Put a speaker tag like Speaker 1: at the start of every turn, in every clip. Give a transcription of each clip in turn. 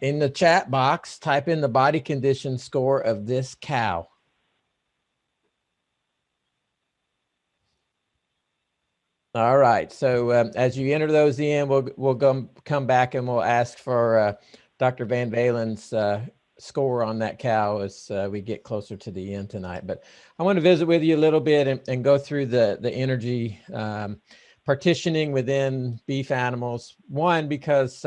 Speaker 1: In the chat box, type in the body condition score of this cow. All right. So as you enter those in, we'll come back and we'll ask for Dr. Van Valen's score on that cow as we get closer to the end tonight. But I want to visit with you a little bit and go through the energy partitioning within beef animals. One, because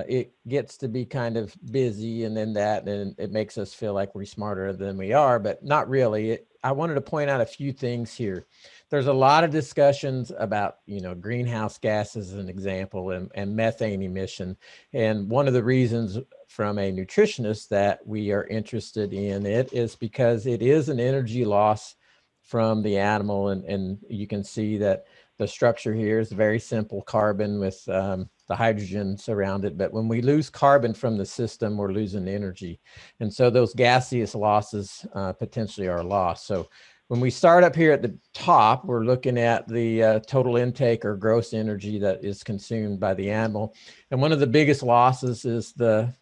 Speaker 1: it gets to be kind of busy, and then it makes us feel like we're smarter than we are, but not really. I wanted to point out a few things here. There's a lot of discussions about, greenhouse gases, as an example, and methane emission. And one of the reasons from a nutritionist that we are interested in it is because it is an energy loss from the animal. And you can see that the structure here is very simple carbon with the hydrogen surrounded. But when we lose carbon from the system, we're losing energy. And so those gaseous losses potentially are lost. So when we start up here at the top, we're looking at the total intake or gross energy that is consumed by the animal. And one of the biggest losses is the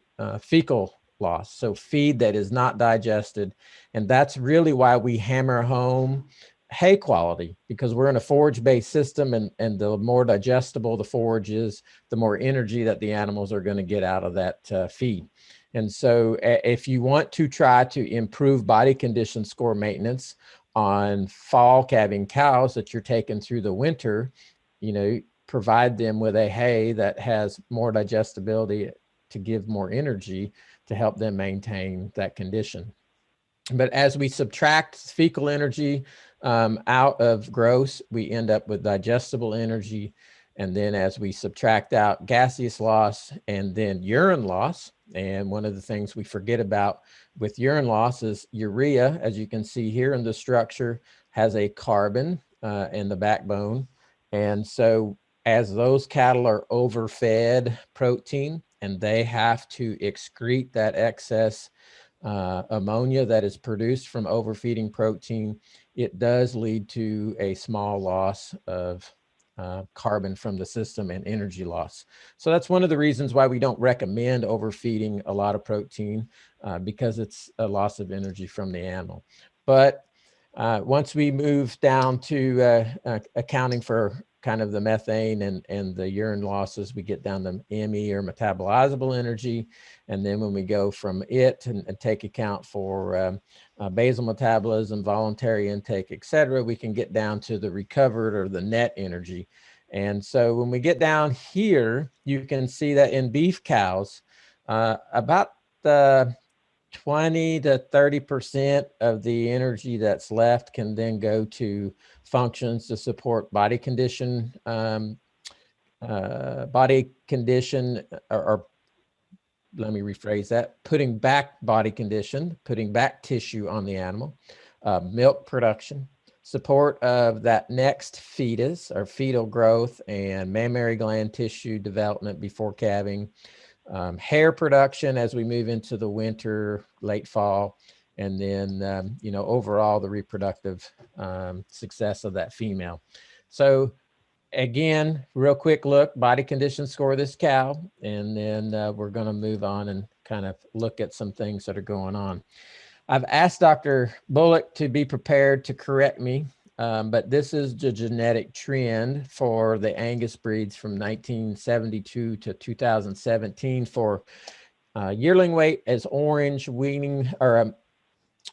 Speaker 1: fecal loss. So feed that is not digested. And that's really why we hammer home hay quality, because we're in a forage-based system, and the more digestible the forage is, the more energy that the animals are going to get out of that feed. And so if you want to try to improve body condition score maintenance on fall calving cows that you're taking through the winter, provide them with a hay that has more digestibility to give more energy to help them maintain that condition. But as we subtract fecal energy out of gross, we end up with digestible energy. And then as we subtract out gaseous loss and then urine loss, and one of the things we forget about with urine loss is urea, as you can see here in the structure, has a carbon in the backbone. And so as those cattle are overfed protein and they have to excrete that excess ammonia that is produced from overfeeding protein, it does lead to a small loss of carbon from the system and energy loss. So that's one of the reasons why we don't recommend overfeeding a lot of protein, because it's a loss of energy from the animal. But once we move down to accounting for kind of the methane and the urine losses, we get down to ME, or metabolizable energy. And then when we go from it and take account for basal metabolism, voluntary intake, et cetera, we can get down to the recovered or the net energy. And so when we get down here, you can see that in beef cows, about the 20 to 30% of the energy that's left can then go to functions to support body condition, or let me rephrase that, putting back body condition, putting back tissue on the animal, milk production, support of that next fetus or fetal growth and mammary gland tissue development before calving, hair production as we move into the winter, late fall, and then, overall the reproductive success of that female. So again, real quick look, body condition score of this cow, and then we're going to move on and kind of look at some things that are going on. I've asked Dr. Bullock to be prepared to correct me, but this is the genetic trend for the Angus breeds from 1972 to 2017 for yearling weight as orange, weaning, or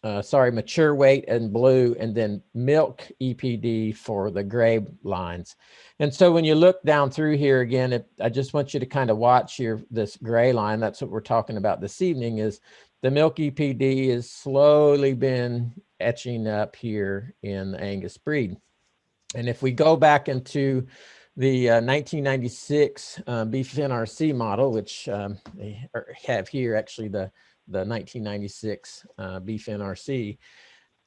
Speaker 1: mature weight and blue, and then milk EPD for the gray lines. And so when you look down through here again, I just want you to kind of watch this gray line. That's what we're talking about this evening, is the milk EPD is slowly been etching up here in the Angus breed. And if we go back into the 1996 beef NRC model, which they have here, actually the 1996 beef NRC,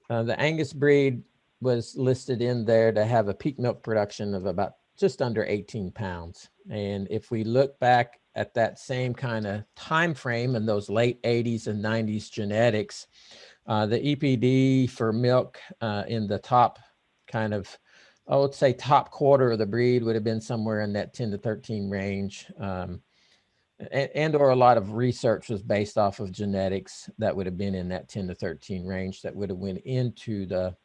Speaker 1: the Angus breed was listed in there to have a peak milk production of about just under 18 pounds. And if we look back at that same kind of time frame in those late 80s and 90s genetics, the EPD for milk in the top kind of, I would say top quarter of the breed would have been somewhere in that 10 to 13 range. and or a lot of research was based off of genetics that would have been in that 10 to 13 range that would have went into the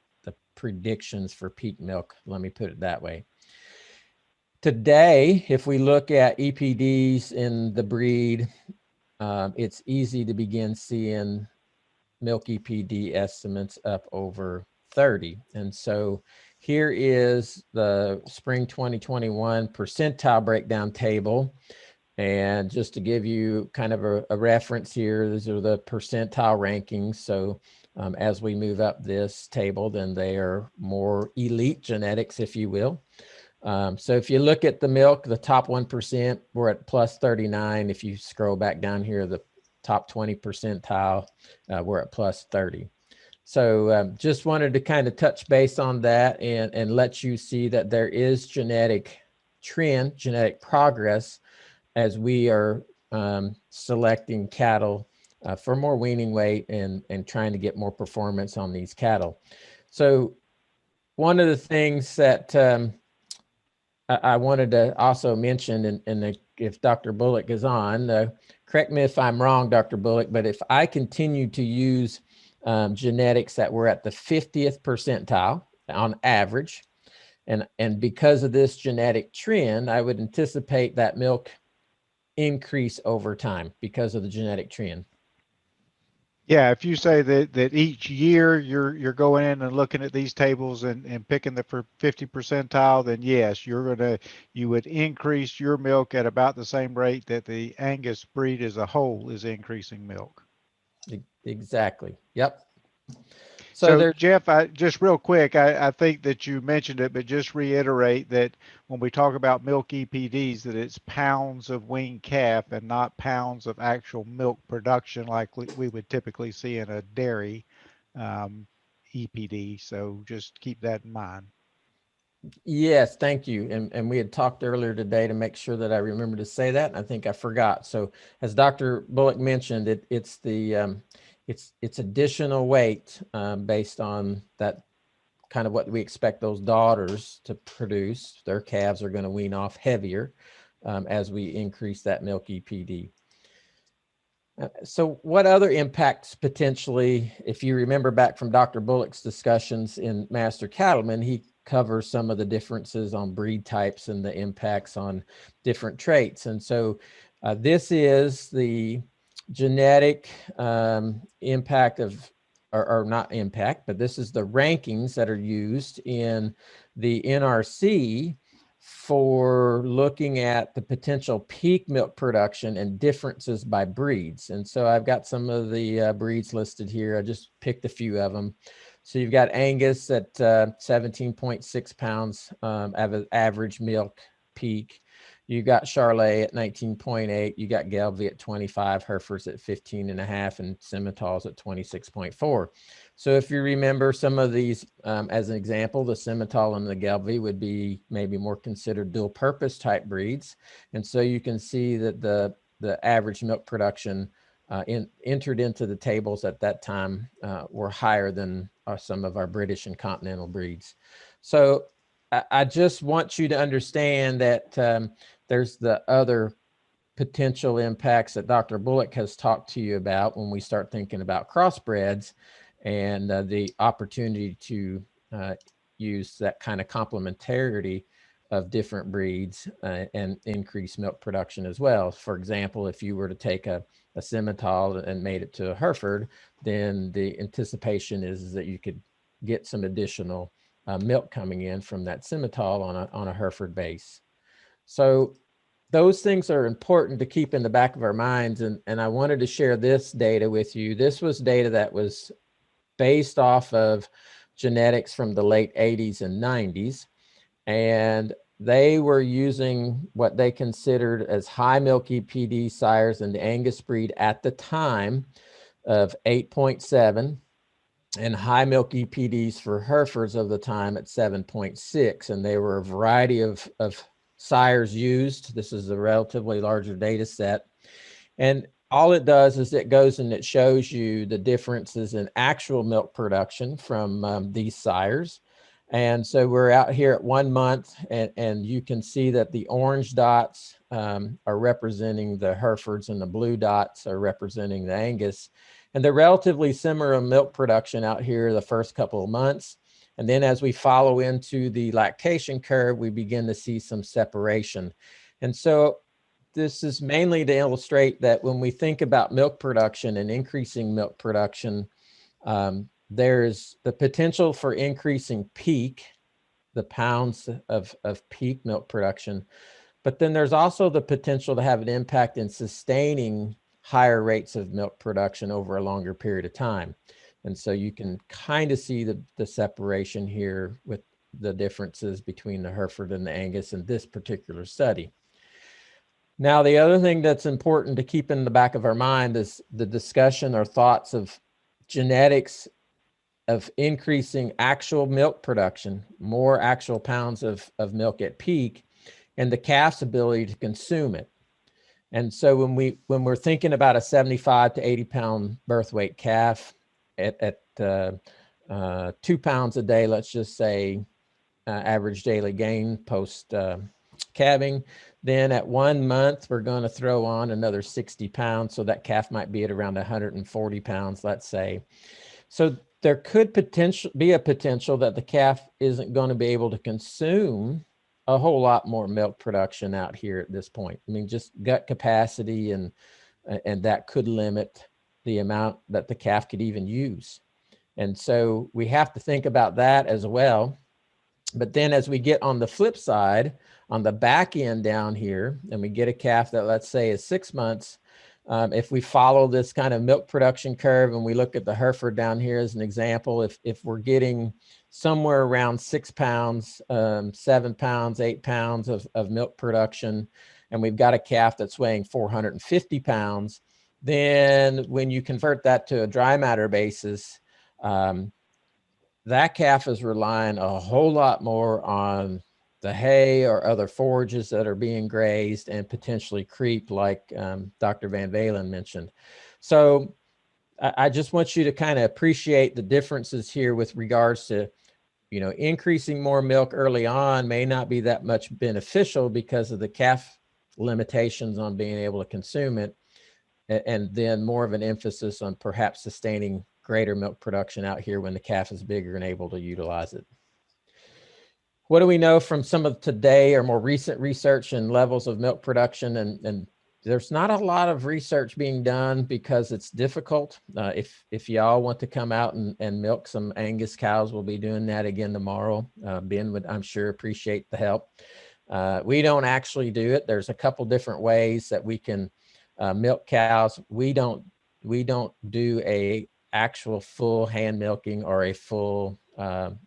Speaker 1: predictions for peak milk. Let me put it that way. Today, if we look at EPDs in the breed, it's easy to begin seeing milk EPD estimates up over 30. And so here is the spring 2021 percentile breakdown table. And just to give you kind of a reference here, these are the percentile rankings. So as we move up this table, then they are more elite genetics, if you will. So if you look at the milk, the top 1%, we're at plus 39. If you scroll back down here, the top 20 percentile, we're at plus 30. So just wanted to kind of touch base on that and let you see that there is genetic trend, genetic progress as we are selecting cattle for more weaning weight and trying to get more performance on these cattle. So one of the things that I wanted to also mention, and if Dr. Bullock is on, correct me if I'm wrong, Dr. Bullock, but if I continue to use genetics that were at the 50th percentile on average, and because of this genetic trend, I would anticipate that milk increase over time because of the genetic trend.
Speaker 2: Yeah, if you say that each year you're going in and looking at these tables and picking the 50 percentile, then yes, you would increase your milk at about the same rate that the Angus breed as a whole is increasing milk.
Speaker 1: Exactly. Yep.
Speaker 2: So Jeff, just real quick, I think that you mentioned it, but just reiterate that when we talk about milk EPDs, that it's pounds of weaned calf and not pounds of actual milk production like we would typically see in a dairy EPD. So just keep that in mind.
Speaker 1: Yes, thank you. And we had talked earlier today to make sure that I remember to say that, and I think I forgot. So as Dr. Bullock mentioned, it's the it's additional weight based on that kind of what we expect those daughters to produce. Their calves are going to wean off heavier as we increase that milk EPD. So what other impacts potentially, if you remember back from Dr. Bullock's discussions in Master Cattleman, he covers some of the differences on breed types and the impacts on different traits. And so this is the genetic impact of, or not impact, but this is the rankings that are used in the NRC for looking at the potential peak milk production and differences by breeds. And so I've got some of the breeds listed here. I just picked a few of them. So you've got Angus at 17.6 pounds average milk peak. You got Charolais at 19.8. You got Calving at 25, Herefords at 15.5, and Simmentals at 26.4. So if you remember some of these, as an example, the Simmental and the Calving would be maybe more considered dual purpose type breeds. And so you can see that the average milk production entered into the tables at that time were higher than some of our British and continental breeds. So I just want you to understand that there's the other potential impacts that Dr. Bullock has talked to you about when we start thinking about crossbreds and the opportunity to use that kind of complementarity of different breeds and increase milk production as well. For example, if you were to take a Simmental and made it to a Hereford, then the anticipation is that you could get some additional milk coming in from that Simmental on a Hereford base. So those things are important to keep in the back of our minds. And I wanted to share this data with you. This was data that was based off of genetics from the late 80s and 90s. And they were using what they considered as high milk EPD sires in the Angus breed at the time of 8.7 and high milk EPDs for Herefords of the time at 7.6. And there were a variety of sires used. This is a relatively larger data set. And all it does is it goes and it shows you the differences in actual milk production from these sires. And so we're out here at 1 month, and you can see that the orange dots are representing the Herefords and the blue dots are representing the Angus. And they're relatively similar milk production out here the first couple of months. And then as we follow into the lactation curve, we begin to see some separation. And so this is mainly to illustrate that when we think about milk production and increasing milk production, there's the potential for increasing peak, the pounds of peak milk production, but then there's also the potential to have an impact in sustaining higher rates of milk production over a longer period of time. And so you can kind of see the separation here with the differences between the Hereford and the Angus in this particular study. Now, the other thing that's important to keep in the back of our mind is the discussion or thoughts of genetics of increasing actual milk production, more actual pounds of milk at peak, and the calf's ability to consume it. And so when we're thinking about a 75 to 80 pound birth weight calf at 2 pounds a day, let's just say average daily gain post calving, then at 1 month, we're going to throw on another 60 pounds. So that calf might be at around 140 pounds, let's say. So there could be a potential that the calf isn't going to be able to consume a whole lot more milk production out here at this point. I mean, just gut capacity and that could limit the amount that the calf could even use. And so we have to think about that as well. But then as we get on the flip side, on the back end down here, and we get a calf that, let's say, is 6 months, if we follow this kind of milk production curve and we look at the Hereford down here as an example, if we're getting somewhere around 6 pounds, 7 pounds, 8 pounds of milk production, and we've got a calf that's weighing 450 pounds, then when you convert that to a dry matter basis, that calf is relying a whole lot more on the hay or other forages that are being grazed and potentially creep, like Dr. Van Valen mentioned. So I just want you to kind of appreciate the differences here with regards to, you know, increasing more milk early on may not be that much beneficial because of the calf limitations on being able to consume it, and then more of an emphasis on perhaps sustaining greater milk production out here when the calf is bigger and able to utilize it. What do we know from some of today or more recent research and levels of milk production? And there's not a lot of research being done because it's difficult. If y'all want to come out and milk some Angus cows, we'll be doing that again tomorrow. Ben would, I'm sure, appreciate the help. We don't actually do it. There's a couple different ways that we can milk cows. We don't do a actual full hand milking or a full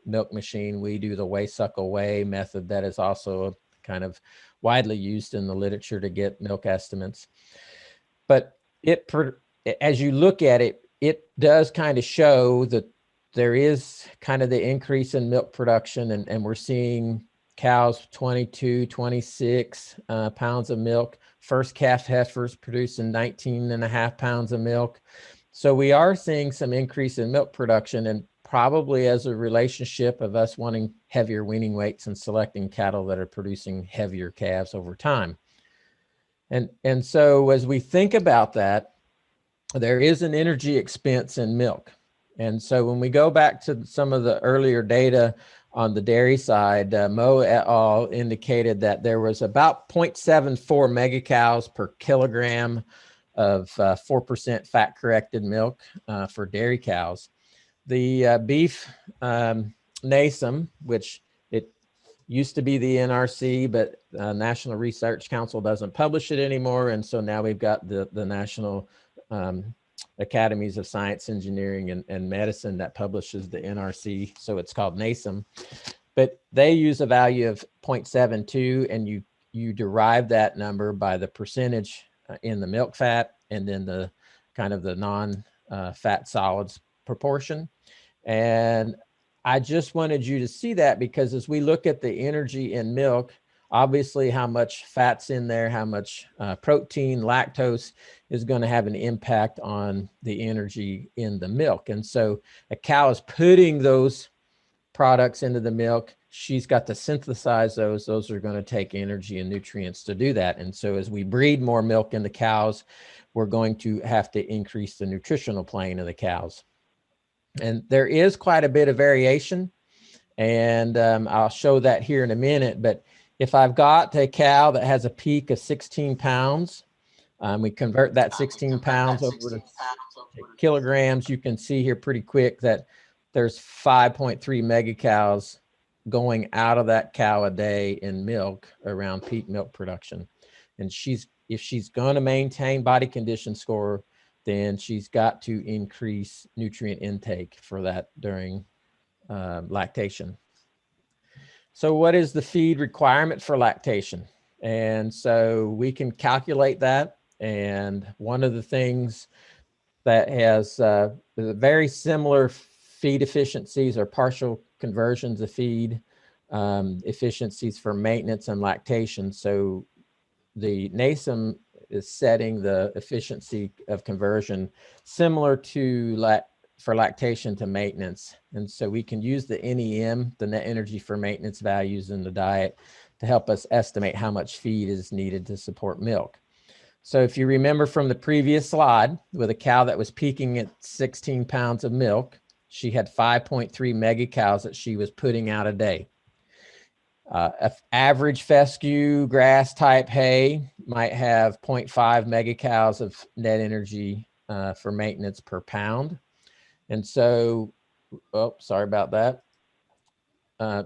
Speaker 1: milk machine. We do the weigh suckle weigh method that is also kind of widely used in the literature to get milk estimates. But as you look at it, it does kind of show that there is kind of the increase in milk production, and we're seeing cows 22, 26 pounds of milk. First calf heifers producing 19.5 pounds of milk. So we are seeing some increase in milk production, and probably as a relationship of us wanting heavier weaning weights and selecting cattle that are producing heavier calves over time. And so as we think about that, there is an energy expense in milk. And so when we go back to some of the earlier data on the dairy side, Mo et al. Indicated that there was about 0.74 megacows per kilogram of 4% fat corrected milk for dairy cows. The beef NASEM, which it used to be the NRC, but National Research Council doesn't publish it anymore. And so now we've got the National Academies of Science, Engineering, and Medicine that publishes the NRC. So it's called NASEM. But they use a value of 0.72, and you derive that number by the percentage in the milk fat and then the kind of the non-fat solids proportion. And I just wanted you to see that because as we look at the energy in milk, obviously how much fat's in there, how much protein, lactose is going to have an impact on the energy in the milk. And so a cow is putting those products into the milk. She's got to synthesize those. Those are going to take energy and nutrients to do that. And so as we breed more milk in the cows, we're going to have to increase the nutritional plane of the cows. And there is quite a bit of variation. And I'll show that here in a minute. But if I've got a cow that has a peak of 16 pounds, we convert that 16 pounds over to kilograms. You can see here pretty quick that there's 5.3 megacows going out of that cow a day in milk around peak milk production. And if she's going to maintain body condition score, then she's got to increase nutrient intake for that during lactation. So what is the feed requirement for lactation? And so we can calculate that. And one of the things that has very similar feed efficiencies or partial conversions of feed efficiencies for maintenance and lactation. So the NASEM is setting the efficiency of conversion similar to for lactation to maintenance. And so we can use the NEM, the net energy for maintenance values in the diet, to help us estimate how much feed is needed to support milk. So if you remember from the previous slide, with a cow that was peaking at 16 pounds of milk, she had 5.3 megacows that she was putting out a day. Average fescue grass type hay might have 0.5 megacows of net energy for maintenance per pound. And so, oh, sorry about that.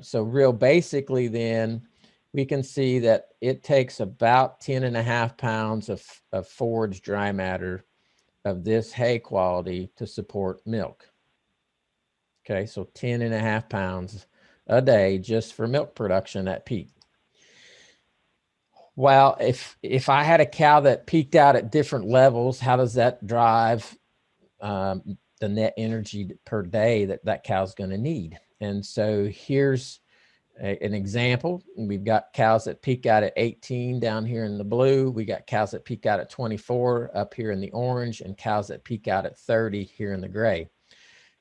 Speaker 1: So real basically then, we can see that it takes about 10.5 pounds of forage dry matter of this hay quality to support milk. Okay, so 10.5 pounds a day just for milk production at peak. Well, if I had a cow that peaked out at different levels, how does that drive the net energy per day that cow's going to need? And so here's an example. We've got cows that peak out at 18 down here in the blue. We got cows that peak out at 24 up here in the orange, and cows that peak out at 30 here in the gray.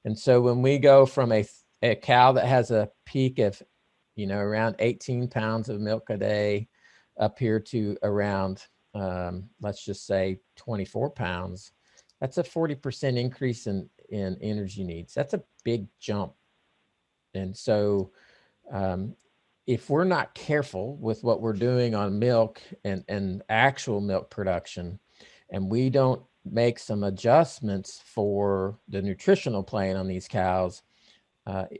Speaker 1: And so when we go from a cow that has a peak of, around 18 pounds of milk a day up here to around, let's just say 24 pounds, that's a 40% increase in energy needs. That's a big jump. And so if we're not careful with what we're doing on milk and actual milk production, and we don't make some adjustments for the nutritional plane on these cows,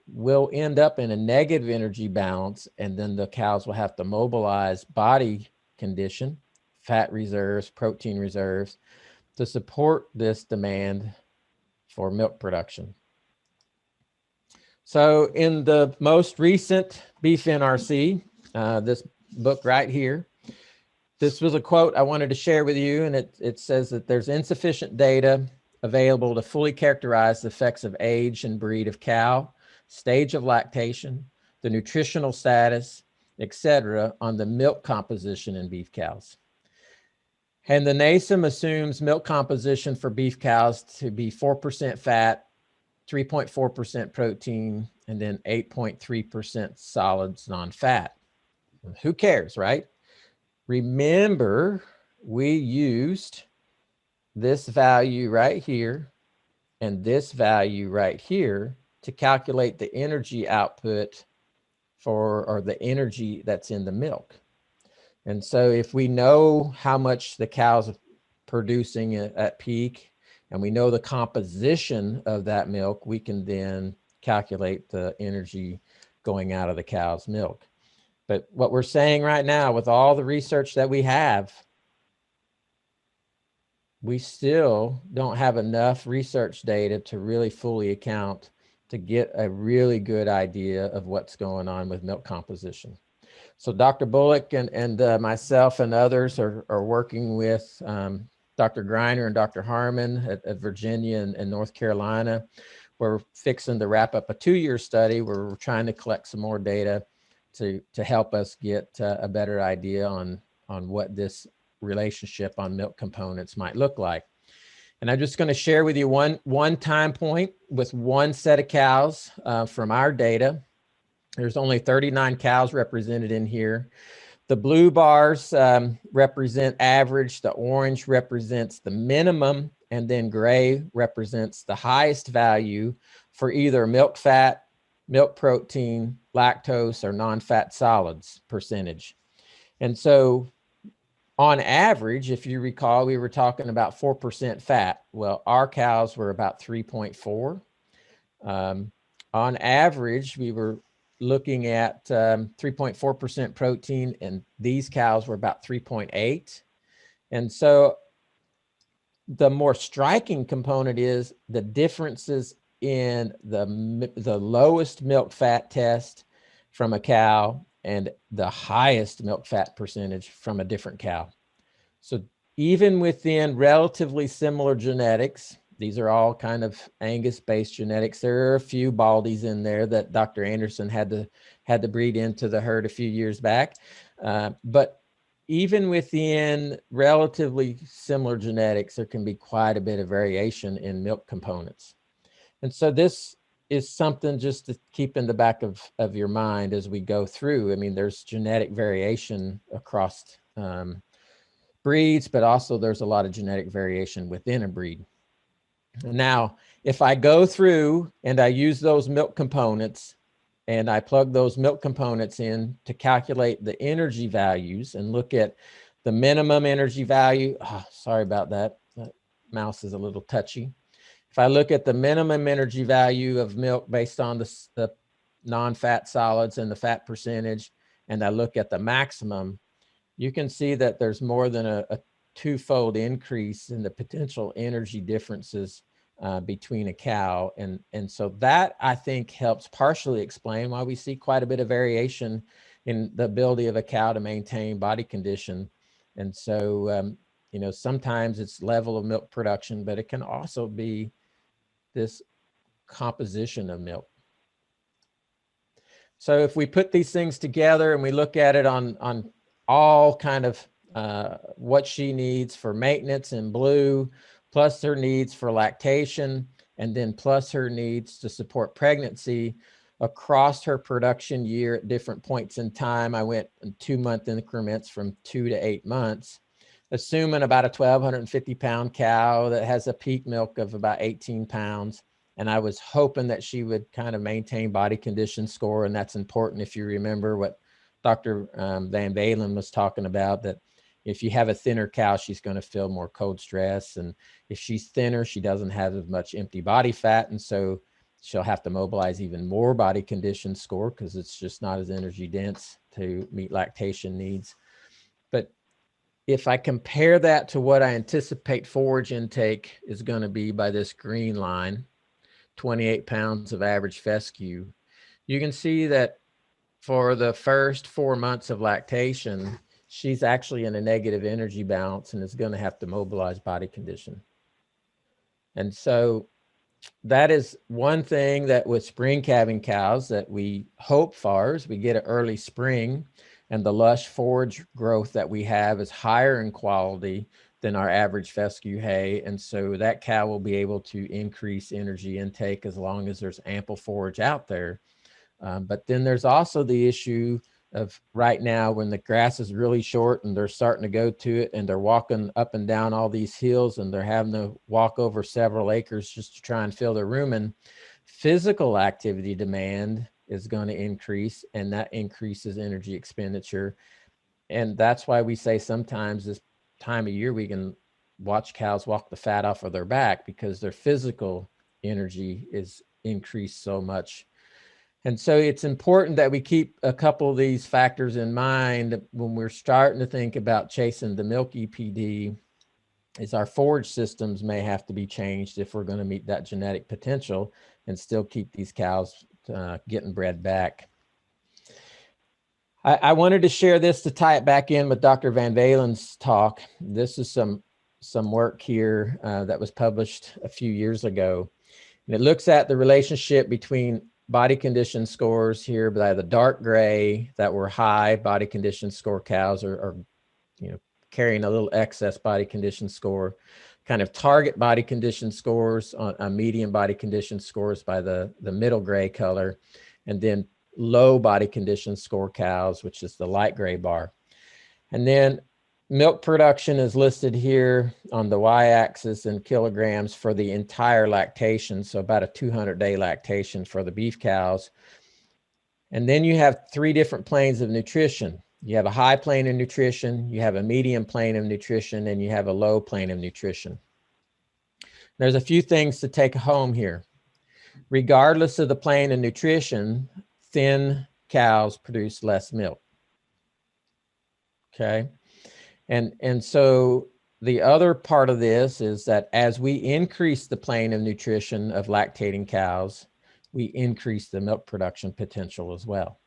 Speaker 1: we'll end up in a negative energy balance, and then the cows will have to mobilize body condition, fat reserves, protein reserves to support this demand for milk production. So in the most recent Beef NRC, this book right here, this was a quote I wanted to share with you, and it says that there's insufficient data available to fully characterize the effects of age and breed of cow, stage of lactation, the nutritional status, etc., on the milk composition in beef cows. And the NASEM assumes milk composition for beef cows to be 4% fat, 3.4% protein, and then 8.3% solids non-fat. Who cares, right? Remember, we used this value right here and this value right here to calculate the energy output or the energy that's in the milk. And so if we know how much the cow's producing at peak, and we know the composition of that milk, we can then calculate the energy going out of the cow's milk. But what we're saying right now, with all the research that we have, we still don't have enough research data to really fully account to get a really good idea of what's going on with milk composition. So Dr. Bullock and myself and others are working with Dr. Greiner and Dr. Harmon at Virginia and North Carolina. We're fixing to wrap up a 2-year study where we're trying to collect some more data to help us get a better idea on what this relationship on milk components might look like. And I'm just going to share with you one time point with one set of cows from our data. There's only 39 cows represented in here. The blue bars represent average, the orange represents the minimum, and then gray represents the highest value for either milk fat, milk protein, lactose, or non-fat solids percentage. And so on average, if you recall, we were talking about 4% fat. Well, our cows were about 3.4. On average, we were looking at 3.4% protein, and these cows were about 3.8. And so the more striking component is the differences in the lowest milk fat test from a cow and the highest milk fat percentage from a different cow. So even within relatively similar genetics, these are all kind of Angus-based genetics. There are a few Baldies in there that Dr. Anderson had to breed into the herd a few years back. But even within relatively similar genetics, there can be quite a bit of variation in milk components. And so this is something just to keep in the back of your mind as we go through. I mean, there's genetic variation across breeds, but also there's a lot of genetic variation within a breed. Now, if I go through and I use those milk components and I plug those milk components in to calculate the energy values and look at the minimum energy value, sorry about that, that mouse is a little touchy. If I look at the minimum energy value of milk based on the non-fat solids and the fat percentage, and I look at the maximum, you can see that there's more than a twofold increase in the potential energy differences between a cow. And so that, I think, helps partially explain why we see quite a bit of variation in the ability of a cow to maintain body condition. And so, you know, sometimes it's level of milk production, but it can also be this composition of milk. So if we put these things together and we look at it on all kind of what she needs for maintenance in blue, plus her needs for lactation, and then plus her needs to support pregnancy across her production year at different points in time. I went in 2-month increments from 2 to 8 months, assuming about a 1,250 pound cow that has a peak milk of about 18 pounds. And I was hoping that she would kind of maintain body condition score. And that's important if you remember what Dr. Van Valen was talking about, that if you have a thinner cow, she's going to feel more cold stress. And if she's thinner, she doesn't have as much empty body fat. And so she'll have to mobilize even more body condition score because it's just not as energy dense to meet lactation needs. But if I compare that to what I anticipate forage intake is going to be by this green line, 28 pounds of average fescue, you can see that for the first 4 months of lactation, she's actually in a negative energy balance and is going to have to mobilize body condition. And so that is one thing that with spring calving cows that we hope for is we get an early spring, and the lush forage growth that we have is higher in quality than our average fescue hay. And so that cow will be able to increase energy intake as long as there's ample forage out there. But then there's also the issue of right now when the grass is really short and they're starting to go to it and they're walking up and down all these hills and they're having to walk over several acres just to try and fill their rumen, physical activity demand is going to increase, and that increases energy expenditure. And that's why we say sometimes this time of year we can watch cows walk the fat off of their back because their physical energy is increased so much. And so it's important that we keep a couple of these factors in mind when we're starting to think about chasing the milk EPD, is our forage systems may have to be changed if we're going to meet that genetic potential and still keep these cows getting bred back. I wanted to share this to tie it back in with Dr. Van Valen's talk. This is some work here that was published a few years ago. And it looks at the relationship between body condition scores here by the dark gray that were high body condition score cows or you know, carrying a little excess body condition score, kind of target body condition scores on medium body condition scores by the middle gray color, and then low body condition score cows, which is the light gray bar. And then milk production is listed here on the y-axis in kilograms for the entire lactation, so about a 200-day lactation for the beef cows. And then you have 3 different planes of nutrition. You have a high plane of nutrition, you have a medium plane of nutrition, and you have a low plane of nutrition. There's a few things to take home here. Regardless of the plane of nutrition, thin cows produce less milk. Okay. And so the other part of this is that as we increase the plane of nutrition of lactating cows, we increase the milk production potential as well.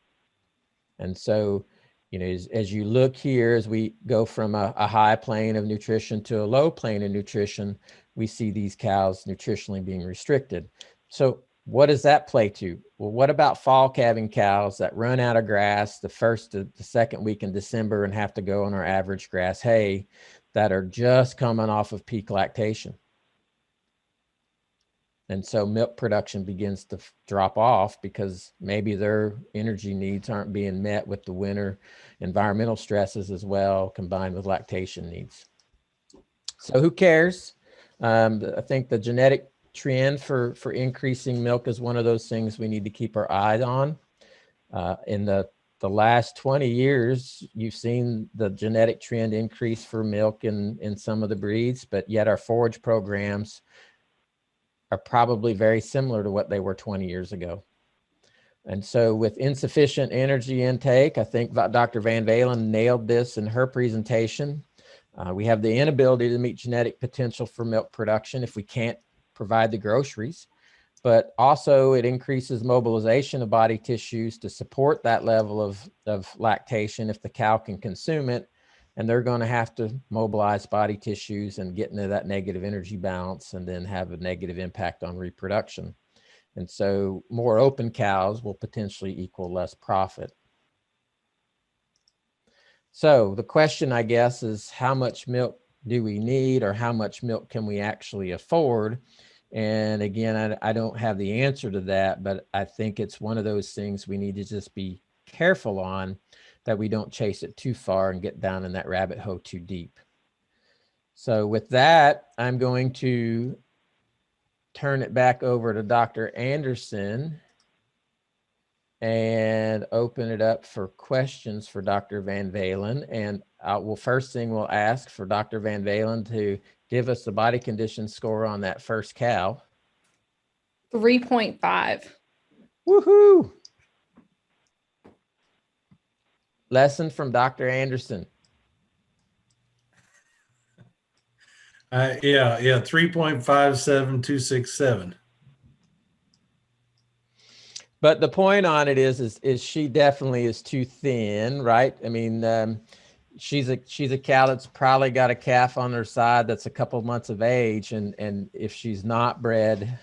Speaker 1: And so, you know, as you look here, as we go from a high plane of nutrition to a low plane of nutrition, we see these cows nutritionally being restricted. So what does that play to? Well, what about fall calving cows that run out of grass the first to the second week in December and have to go on our average grass hay that are just coming off of peak lactation? And so milk production begins to drop off because maybe their energy needs aren't being met with the winter environmental stresses as well, combined with lactation needs. So who cares? I think the genetic trend for increasing milk is one of those things we need to keep our eye on. In the last 20 years, you've seen the genetic trend increase for milk in some of the breeds, but yet our forage programs are probably very similar to what they were 20 years ago. And so with insufficient energy intake, I think Dr. Van Valen nailed this in her presentation. We have the inability to meet genetic potential for milk production if we can't provide the groceries, but also it increases mobilization of body tissues to support that level of lactation if the cow can consume it. And they're going to have to mobilize body tissues and get into that negative energy balance and then have a negative impact on reproduction. And so more open cows will potentially equal less profit. So the question, I guess, is how much milk do we need, or how much milk can we actually afford? And again, I don't have the answer to that, but I think it's one of those things we need to just be careful on, that we don't chase it too far and get down in that rabbit hole too deep. So with that, I'm going to turn it back over to Dr. Anderson and open it up for questions for Dr. Van Valen. And first thing we'll ask for Dr. Van Valen to give us the body condition score on that first cow.
Speaker 3: 3.5.
Speaker 1: Woohoo! Lesson from Dr. Anderson.
Speaker 4: Yeah, 3.57267.
Speaker 1: But the point on it is she definitely is too thin, right? I mean, she's a cow that's probably got a calf on her side that's a couple months of age, and if she's not bred,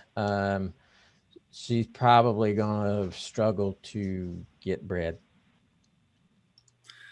Speaker 1: she's probably going to struggle to get bred.